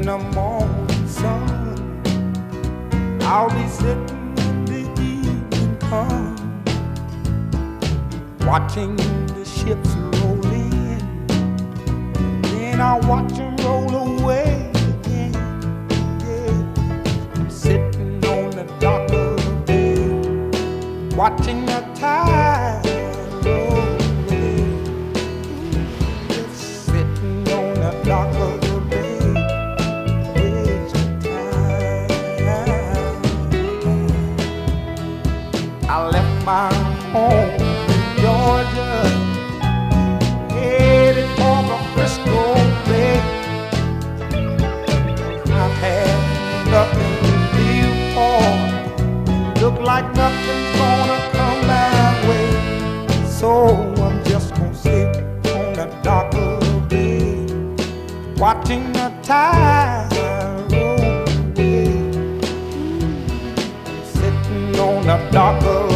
the morning sun, I'll be sitting when the evening comes, watching the ships roll in, then I'll watch them roll away again. Yeah. I'm sitting on the dock of the bay, watching the tide roll away. Just sitting on the dock of the bay, wasting time. I left my home in Georgia, headed for the Frisco Bay. I've had nothing to live for, look like nothing's gonna come my way, so I'm just gonna sit on the dock of the bay, watching the tide roll away. Sitting on the dock of